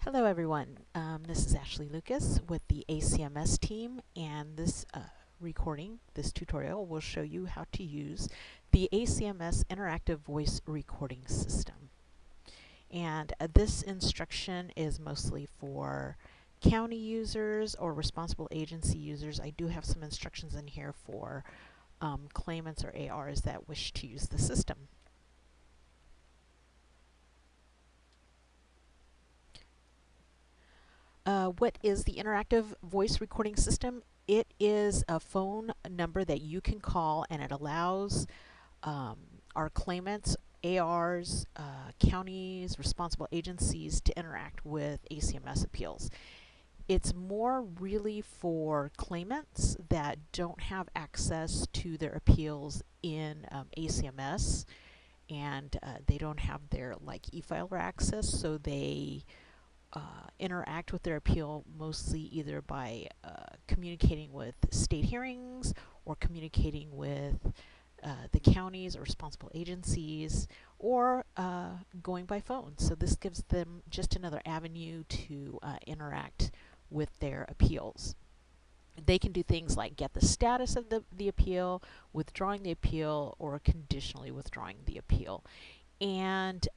Hello everyone, this is Ashley Lucas with the ACMS team, and this this tutorial will show you how to use the ACMS Interactive Voice Recording System. And this instruction is mostly for county users or responsible agency users. I do have some instructions in here for claimants or ARs that wish to use the system. What is the interactive voice recording system? It is a phone number that you can call, and it allows our claimants, ARs, counties, responsible agencies to interact with ACMS appeals. It's more really for claimants that don't have access to their appeals in ACMS, and they don't have their e-filer access, so they interact with their appeal mostly either by communicating with state hearings or communicating with the counties or responsible agencies, or going by phone. So this gives them just another avenue to interact with their appeals. They can do things like get the status of the appeal, withdrawing the appeal, or conditionally withdrawing the appeal. And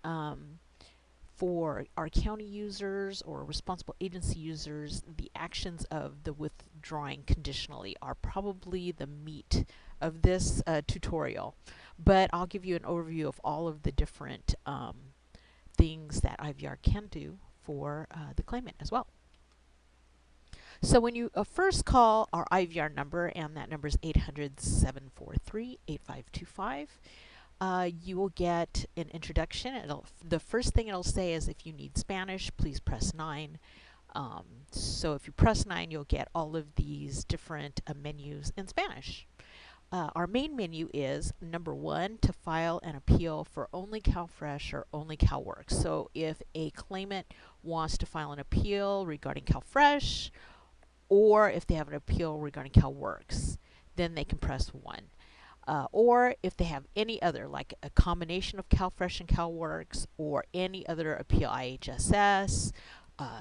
for our county users or responsible agency users, the actions of the withdrawing conditionally are probably the meat of this tutorial. But I'll give you an overview of all of the different things that IVR can do for the claimant as well. So when you first call our IVR number, and that number is 800-743-8525, you will get an introduction. The first thing it'll say is, if you need Spanish, please press 9. So if you press 9, you'll get all of these different menus in Spanish. Our main menu is number 1, to file an appeal for only CalFresh or only CalWorks. So if a claimant wants to file an appeal regarding CalFresh, or if they have an appeal regarding CalWorks, then they can press 1. Or if they have any other, like a combination of CalFresh and CalWorks, or any other appeal, IHSS,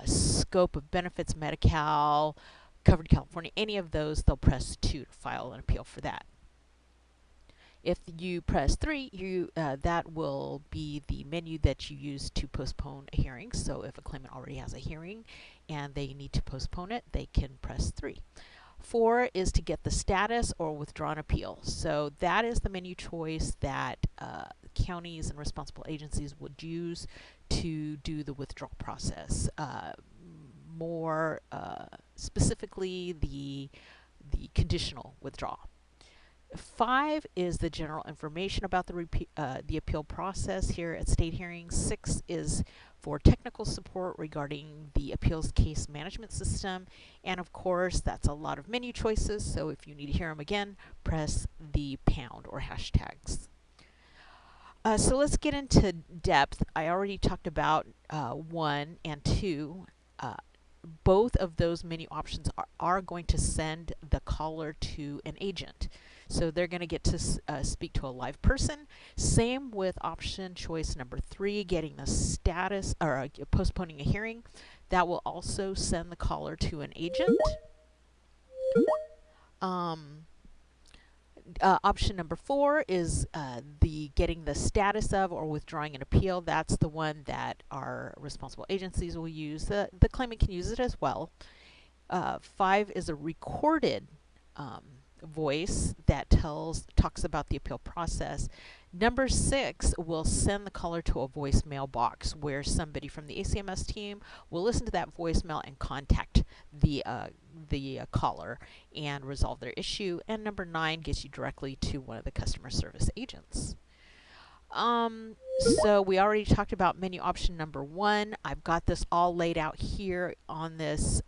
scope of benefits, Medi-Cal, covered California, any of those, they'll press 2 to file an appeal for that. If you press 3, that will be the menu that you use to postpone a hearing. So if a claimant already has a hearing and they need to postpone it, they can press 3. 4 is to get the status or withdraw an appeal. So that is the menu choice that counties and responsible agencies would use to do the withdrawal process. More specifically, the conditional withdrawal. 5 is the general information about the appeal process here at state hearings. 6 is for technical support regarding the appeals case management system. And of course, that's a lot of menu choices, so if you need to hear them again, press the pound or hashtags. So let's get into depth. I already talked about 1 and 2. Both of those menu options are going to send the caller to an agent. So they're going to get to speak to a live person. Same with option choice number 3, getting the status or postponing a hearing. That will also send the caller to an agent. Option number 4 is the getting the status of or withdrawing an appeal. That's the one that our responsible agencies will use. The claimant can use it as well. 5 is a recorded voice that talks about the appeal process. Number 6 will send the caller to a voicemail box where somebody from the ACMS team will listen to that voicemail and contact the caller and resolve their issue. And number 9 gets you directly to one of the customer service agents. So we already talked about menu option number 1. I've got this all laid out here on this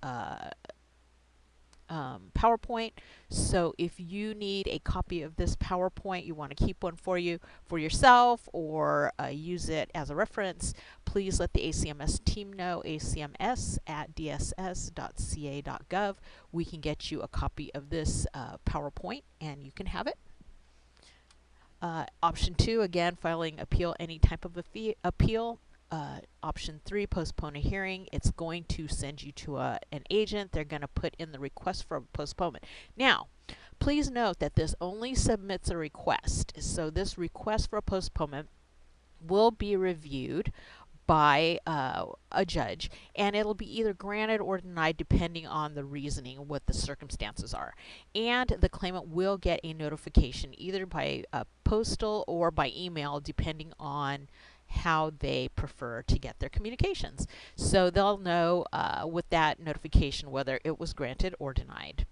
PowerPoint. So if you need a copy of this PowerPoint, you want to keep one for yourself, or use it as a reference, please let the ACMS team know, acms@dss.ca.gov. We can get you a copy of this PowerPoint, and you can have it. Option 2, again, filing appeal, any type of appeal. option 3, postpone a hearing, it's going to send you to an agent. They're going to put in the request for a postponement. Now, please note that this only submits a request. So this request for a postponement will be reviewed by a judge, and it'll be either granted or denied depending on the reasoning, what the circumstances are. And the claimant will get a notification either by postal or by email, depending on how they prefer to get their communications. So they'll know with that notification whether it was granted or denied.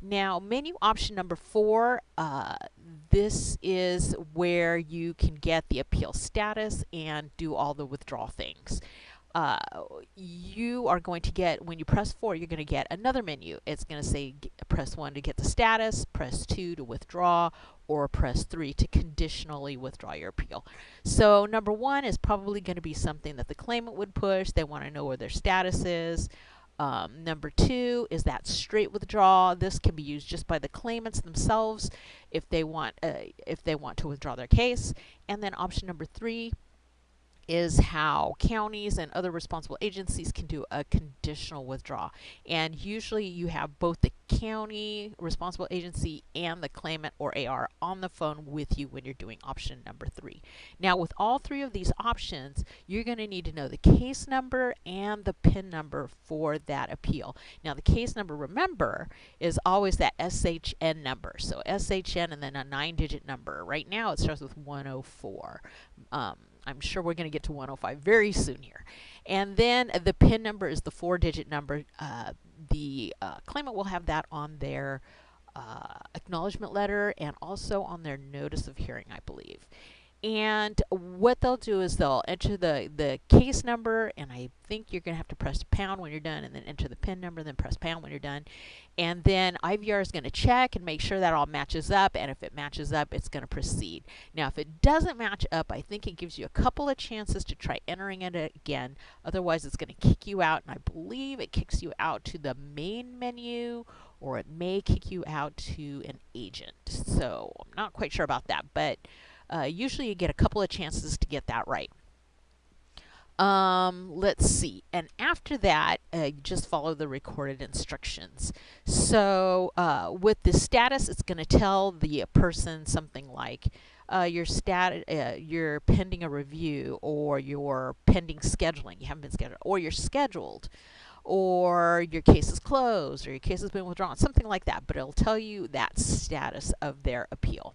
Now, menu option number 4, this is where you can get the appeal status and do all the withdrawal things. You are going to get, when you press 4, you're going to get another menu. It's going to say press 1 to get the status, press 2 to withdraw, or press 3 to conditionally withdraw your appeal. So number 1 is probably going to be something that the claimant would push. They want to know where their status is. Number 2 is that straight withdrawal. This can be used just by the claimants themselves if they want to withdraw their case. And then option number 3 is how counties and other responsible agencies can do a conditional withdrawal. And usually you have both the county responsible agency and the claimant or AR on the phone with you when you're doing option number 3. Now, with all 3 of these options, you're going to need to know the case number and the PIN number for that appeal. Now, the case number, remember, is always that SHN number. So SHN and then a 9-digit number. Right now it starts with 104. I'm sure we're going to get to 105 very soon here. And then the PIN number is the 4-digit number. The claimant will have that on their acknowledgement letter and also on their notice of hearing, I believe. And what they'll do is they'll enter the case number, and I think you're going to have to press pound when you're done, and then enter the PIN number, and then press pound when you're done. And then IVR is going to check and make sure that all matches up, and if it matches up, it's going to proceed. Now, if it doesn't match up, I think it gives you a couple of chances to try entering it again. Otherwise, it's going to kick you out, and I believe it kicks you out to the main menu, or it may kick you out to an agent. So I'm not quite sure about that, but usually you get a couple of chances to get that right. Let's see. And after that, you just follow the recorded instructions. So with the status, it's going to tell the person something like you're pending a review, or you're pending scheduling. You haven't been scheduled, or you're scheduled, or your case is closed, or your case has been withdrawn, something like that. But it'll tell you that status of their appeal.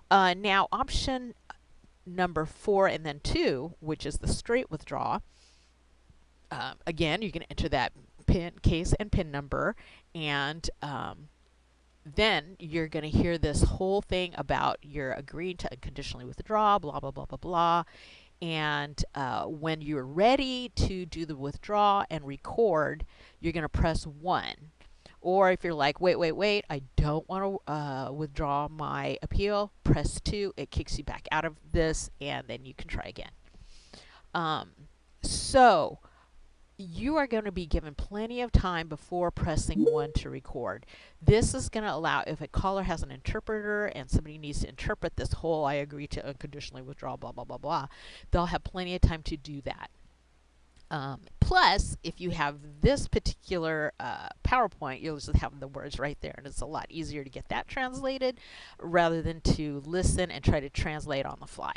Now, option number 4 and then 2, which is the straight withdrawal, again, you can enter that case and PIN number, and then you're going to hear this whole thing about you're agreeing to unconditionally withdraw, blah, blah, blah, blah, blah. And when you're ready to do the withdrawal and record, you're going to press 1. Or if you're like, wait, I don't want to withdraw my appeal, press 2. It kicks you back out of this, and then you can try again. So you are going to be given plenty of time before pressing 1 to record. This is going to allow, if a caller has an interpreter and somebody needs to interpret this whole I agree to unconditionally withdraw, blah, blah, blah, blah, they'll have plenty of time to do that. Plus, if you have this particular PowerPoint, you'll just have the words right there, and it's a lot easier to get that translated rather than to listen and try to translate on the fly.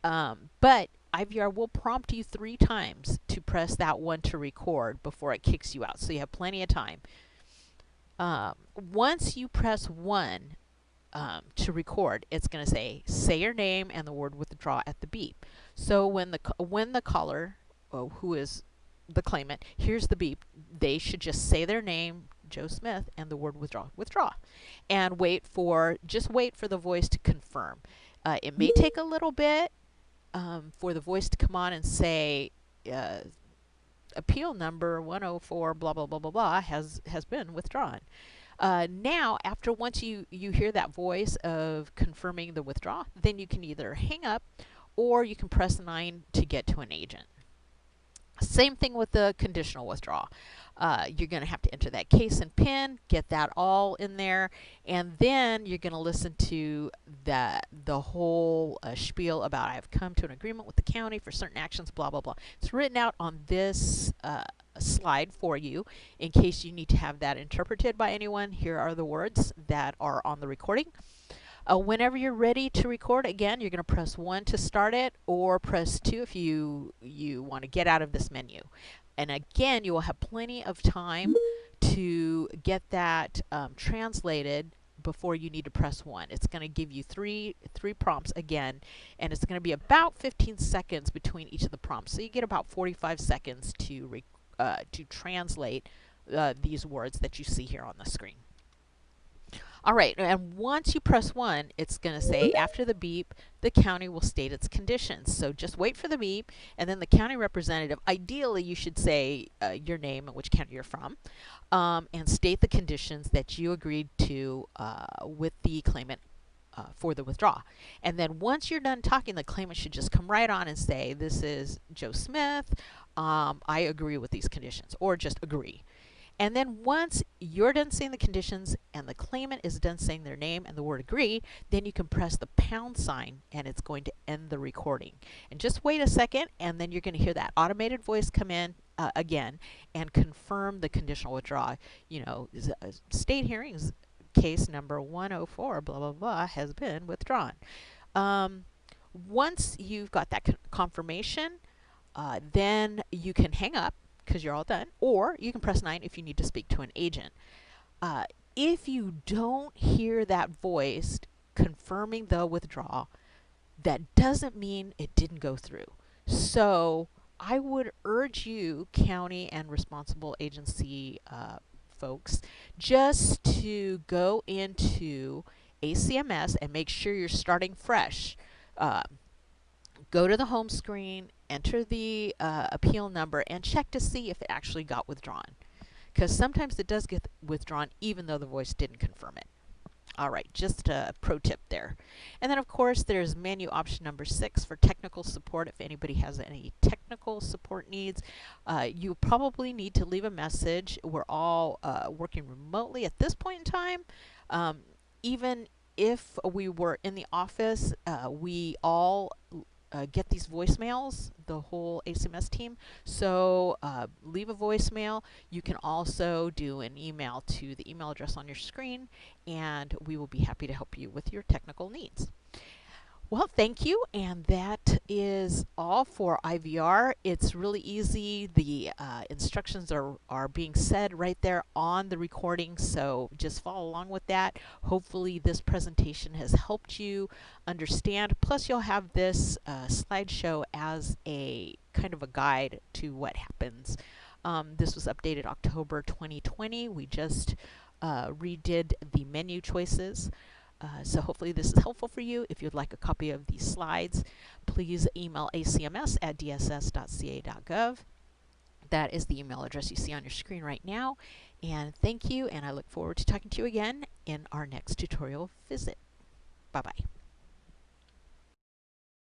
But IVR will prompt you 3 times to press that 1 to record before it kicks you out, so you have plenty of time. Once you press 1 to record, it's going to say your name and the word withdraw at the beep. So when the caller, who is the claimant, hears the beep, they should just say their name, Joe Smith, and the word withdraw, and just wait for the voice to confirm. It may take a little bit for the voice to come on and say appeal number 104 blah blah blah blah blah has been withdrawn. Now, once you hear that voice of confirming the withdrawal, then you can either hang up or you can press 9 to get to an agent. Same thing with the conditional withdrawal. You're going to have to enter that case and PIN, get that all in there, and then you're going to listen to the whole spiel about I've come to an agreement with the county for certain actions, blah, blah, blah. It's written out on this slide for you in case you need to have that interpreted by anyone. Here are the words that are on the recording. Whenever you're ready to record, again, you're going to press 1 to start it, or press 2 if you want to get out of this menu. And again, you will have plenty of time to get that translated before you need to press 1. It's going to give you three prompts again, and it's going to be about 15 seconds between each of the prompts. So you get about 45 seconds to translate these words that you see here on the screen. All right, and once you press 1, it's going to say, after the beep, the county will state its conditions. So just wait for the beep, and then the county representative, ideally you should say your name and which county you're from, and state the conditions that you agreed to with the claimant for the withdrawal. And then once you're done talking, the claimant should just come right on and say, this is Joe Smith, I agree with these conditions, or just agree. And then once you're done saying the conditions and the claimant is done saying their name and the word agree, then you can press the pound sign and it's going to end the recording. And just wait a second, and then you're going to hear that automated voice come in again and confirm the conditional withdrawal. You know, state hearings case number 104, blah, blah, blah, has been withdrawn. Once you've got that confirmation, then you can hang up because you're all done, or you can press 9 if you need to speak to an agent. If you don't hear that voice confirming the withdrawal, that doesn't mean it didn't go through. So I would urge you, county and responsible agency folks, just to go into ACMS and make sure you're starting fresh. Go to the home screen, enter the appeal number, and check to see if it actually got withdrawn. Because sometimes it does get withdrawn even though the voice didn't confirm it. All right, just a pro tip there. And then, of course, there's menu option number 6 for technical support. If anybody has any technical support needs, you probably need to leave a message. We're all working remotely at this point in time. Even if we were in the office, we all get these voicemails, the whole ACMS team. So leave a voicemail. You can also do an email to the email address on your screen, and we will be happy to help you with your technical needs. Well, thank you, and that is all for IVR. It's really easy. The instructions are being said right there on the recording, so just follow along with that. Hopefully this presentation has helped you understand. Plus, you'll have this slideshow as a kind of a guide to what happens. This was updated October 2020. We just redid the menu choices. So hopefully this is helpful for you. If you'd like a copy of these slides, please email acms@dss.ca.gov. That is the email address you see on your screen right now. And thank you, and I look forward to talking to you again in our next tutorial visit. Bye-bye.